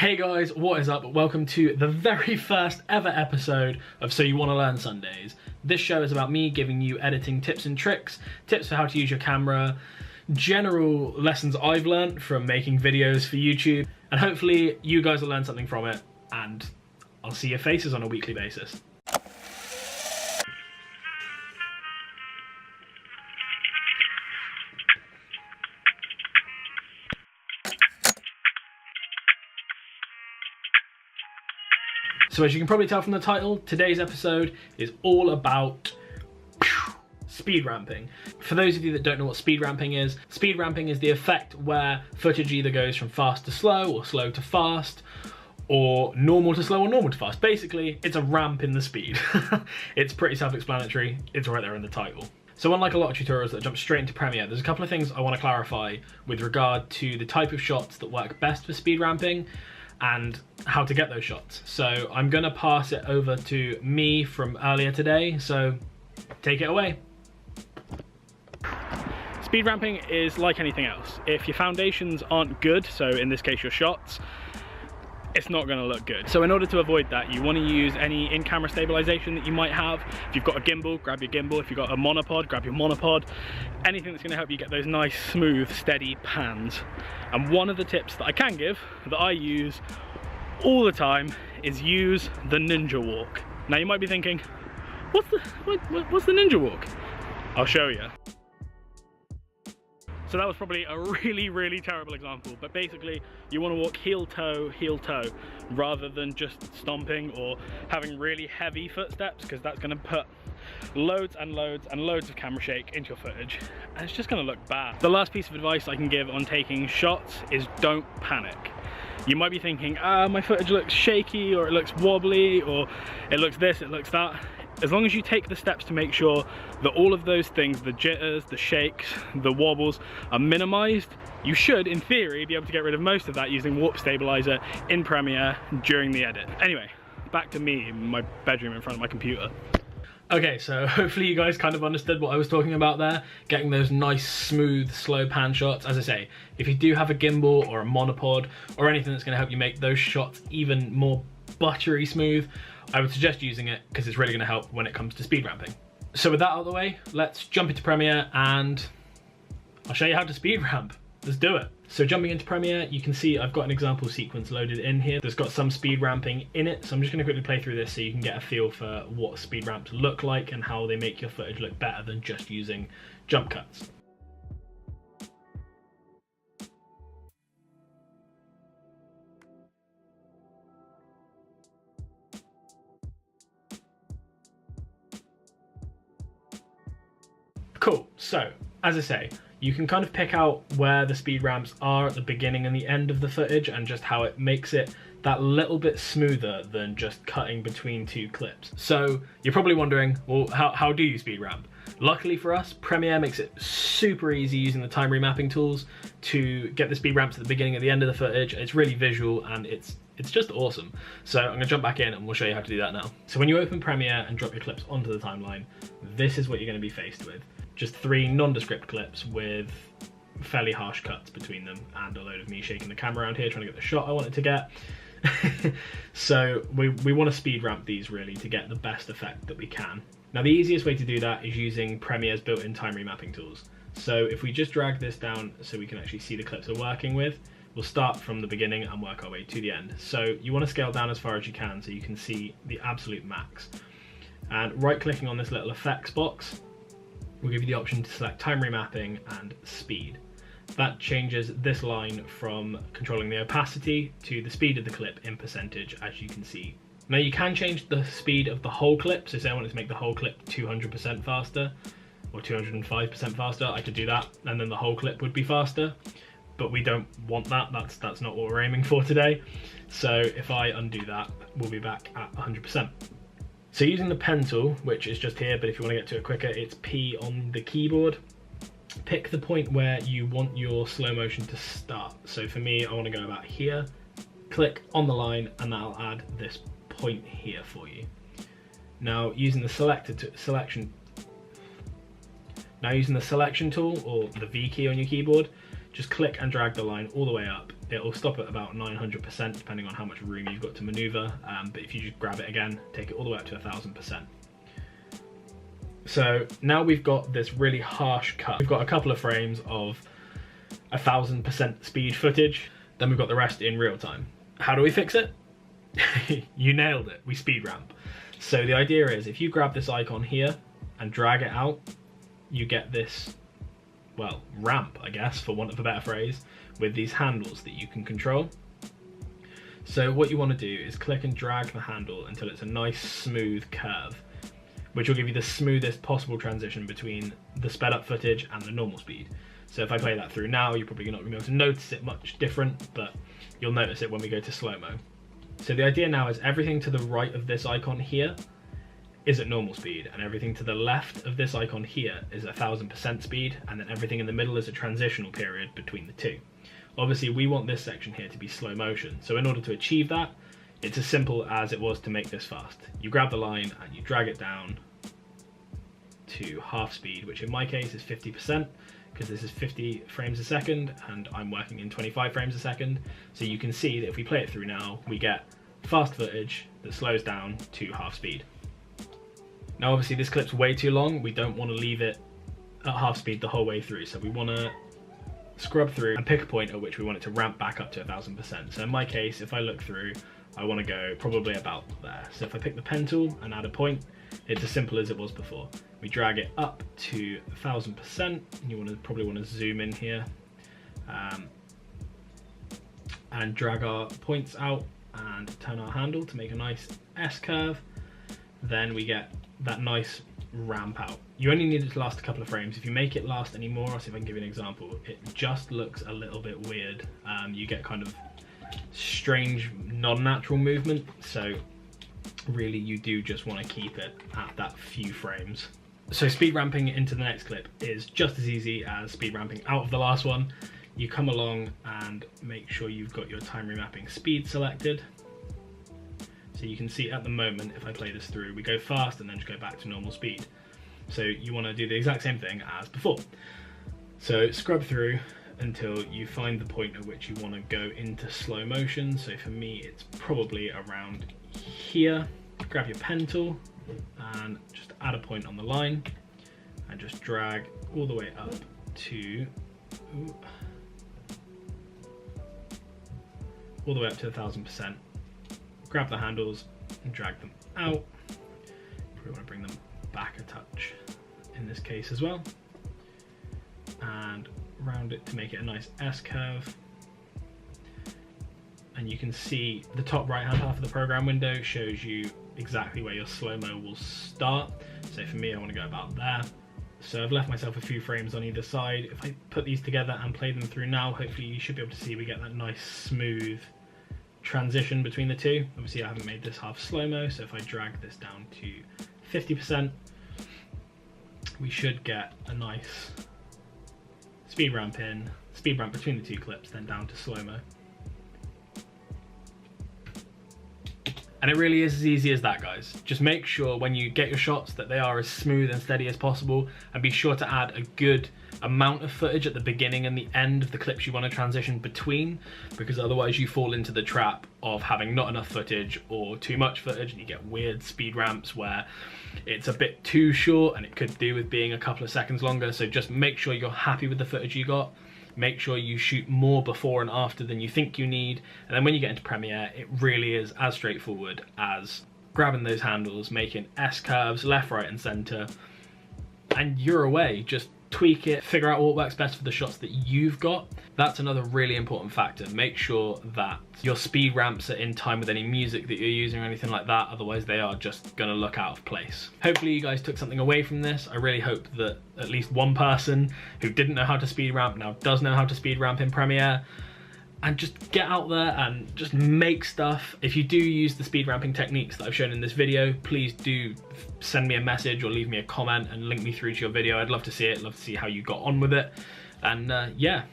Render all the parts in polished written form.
Hey guys, what is up? Welcome to the very first ever episode of So You Want to Learn Sundays. This show is about me giving you editing tips and tricks, tips for how to use your camera, general lessons I've learned from making videos for YouTube, and hopefully you guys will learn something from it, and I'll see your faces on a weekly basis. So as you can probably tell from the title, today's episode is all about speed ramping. For those of you that don't know what speed ramping is the effect where footage either goes from fast to slow or slow to fast, or normal to slow or normal to fast. Basically, it's a ramp in the speed. It's pretty self-explanatory, it's right there in the title. So unlike a lot of tutorials that jump straight into Premiere, there's a couple of things I want to clarify with regard to the type of shots that work best for speed ramping and how to get those shots. So I'm gonna pass it over to me from earlier today, so take it away. Speed ramping is like anything else. If your foundations aren't good, so in this case your shots, it's not gonna look good. So in order to avoid that, you wanna use any in-camera stabilization that you might have. If you've got a gimbal, grab your gimbal. If you've got a monopod, grab your monopod. Anything that's gonna help you get those nice, smooth, steady pans. And one of the tips that I can give, that I use all the time, is use the ninja walk. Now you might be thinking, what's the ninja walk? I'll show you. So that was probably a really terrible example, but basically you want to walk heel toe, rather than just stomping or having really heavy footsteps, because that's going to put loads and loads of camera shake into your footage, and it's just going to look bad. The last piece of advice I can give on taking shots is don't panic. You might be thinking, my footage looks shaky, or it looks wobbly, or it looks this, it looks that. As long as you take the steps to make sure that all of those things, the jitters, the shakes, the wobbles, are minimized, you should, in theory, be able to get rid of most of that using warp stabilizer in Premiere during the edit. Anyway, back to me in my bedroom in front of my computer. Okay, so hopefully you guys kind of understood what I was talking about there, getting those nice, smooth, slow pan shots. As I say, if you do have a gimbal or a monopod or anything that's gonna help you make those shots even more buttery smooth, I would suggest using it because it's really gonna help when it comes to speed ramping. So with that out of the way, let's jump into Premiere and I'll show you how to speed ramp. Let's do it. So jumping into Premiere, you can see I've got an example sequence loaded in here that's got some speed ramping in it. So I'm just gonna quickly play through this so you can get a feel for what speed ramps look like and how they make your footage look better than just using jump cuts. Cool, so as I say, you can kind of pick out where the speed ramps are at the beginning and the end of the footage and just how it makes it that little bit smoother than just cutting between two clips. So you're probably wondering, well, how do you speed ramp? Luckily for us, Premiere makes it super easy using the time remapping tools to get the speed ramps at the beginning and the end of the footage. It's really visual and it's just awesome. So I'm gonna jump back in and we'll show you how to do that now. So when you open Premiere and drop your clips onto the timeline, this is what you're gonna be faced with. Just 3 nondescript clips with fairly harsh cuts between them and a load of me shaking the camera around here trying to get the shot I wanted to get. So we want to speed ramp these really to get the best effect that we can. Now the easiest way to do that is using Premiere's built-in time remapping tools. So if we just drag this down so we can actually see the clips we're working with, we'll start from the beginning and work our way to the end. So you want to scale down as far as you can so you can see the absolute max. And right clicking on this little effects box will give you the option to select time remapping and speed. That changes this line from controlling the opacity to the speed of the clip in percentage, as you can see. Now you can change the speed of the whole clip, so say I wanted to make the whole clip 200% faster or 205% faster, I could do that and then the whole clip would be faster, but we don't want that, that's not what we're aiming for today. So if I undo that, we'll be back at 100%. So using the pen tool, which is just here, but if you want to get to it quicker, it's P on the keyboard. Pick the point where you want your slow motion to start. So for me, I want to go about here, click on the line, and that'll add this point here for you. Now using the selection tool, or the V key on your keyboard, just click and drag the line all the way up. It'll stop at about 900% depending on how much room you've got to maneuver, but if you just grab it again, take it all the way up to 1000%. So now we've got this really harsh cut. We've got a couple of frames of 1000% speed footage, then we've got the rest in real time. How do we fix it? You nailed it, we speed ramp. So the idea is, if you grab this icon here and drag it out, you get this, well, ramp, I guess, for want of a better phrase, with these handles that you can control. So what you want to do is click and drag the handle until it's a nice smooth curve, which will give you the smoothest possible transition between the sped up footage and the normal speed. So if I play that through now, you're probably not going to be able to notice it much different, but you'll notice it when we go to slow-mo. So the idea now is everything to the right of this icon here is at normal speed, and everything to the left of this icon here is 1000% speed, and then everything in the middle is a transitional period between the two. Obviously we want this section here to be slow motion, so in order to achieve that, it's as simple as it was to make this fast. You grab the line and you drag it down to half speed, which in my case is 50%, because this is 50 frames a second and I'm working in 25 frames a second. So you can see that if we play it through now, we get fast footage that slows down to half speed. Now obviously this clip's way too long, we don't want to leave it at half speed the whole way through, so we want to scrub through and pick a point at which we want it to ramp back up to 1000%. So in my case, if I look through, I want to go probably about there. So if I pick the pen tool and add a point, it's as simple as it was before. We drag it up to 1000%. You probably want to zoom in here and drag our points out and turn our handle to make a nice S curve. Then we get that nice ramp out. You only need it to last a couple of frames. If you make it last any more, I'll see if I can give you an example, it just looks a little bit weird. You get kind of strange non-natural movement, so really you do just want to keep it at that few frames. So speed ramping into the next clip is just as easy as speed ramping out of the last one. You come along and make sure you've got your time remapping speed selected. So you can see at the moment, if I play this through, we go fast and then just go back to normal speed. So you want to do the exact same thing as before. So scrub through until you find the point at which you want to go into slow motion. So for me, it's probably around here. Grab your pen tool and just add a point on the line and just drag all the way up to all the way up to 1000%. Grab the handles and drag them out. Probably want to bring them back a touch in this case as well, and round it to make it a nice S curve. And you can see the top right hand half of the program window shows you exactly where your slow-mo will start. So for me, I want to go about there. So I've left myself a few frames on either side. If I put these together and play them through now, hopefully you should be able to see we get that nice smooth transition between the two. Obviously I haven't made this half slow-mo, so if I drag this down to 50%, we should get a nice speed ramp between the two clips, then down to slow-mo. And it really is as easy as that, guys. Just make sure when you get your shots that they are as smooth and steady as possible, and be sure to add a good amount of footage at the beginning and the end of the clips you want to transition between, because otherwise you fall into the trap of having not enough footage or too much footage, and you get weird speed ramps where it's a bit too short and it could do with being a couple of seconds longer. So just make sure you're happy with the footage you got. Make sure you shoot more before and after than you think you need, and then when you get into Premiere, it really is as straightforward as grabbing those handles, making S curves left, right and center, and you're away. Just tweak it, figure out what works best for the shots that you've got. That's another really important factor. Make sure that your speed ramps are in time with any music that you're using or anything like that, otherwise they are just gonna look out of place. Hopefully you guys took something away from this. I really hope that at least one person who didn't know how to speed ramp now does know how to speed ramp in Premiere, and just get out there and just make stuff. If you do use the speed ramping techniques that I've shown in this video, please do send me a message or leave me a comment and link me through to your video. I'd love to see it, love to see how you got on with it. And yeah,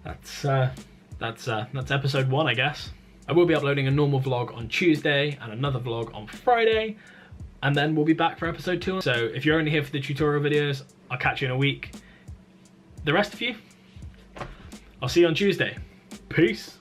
that's episode 1, I guess. I will be uploading a normal vlog on Tuesday and another vlog on Friday, and then we'll be back for episode 2. So if you're only here for the tutorial videos, I'll catch you in a week. the rest of you, I'll see you on Tuesday. Peace.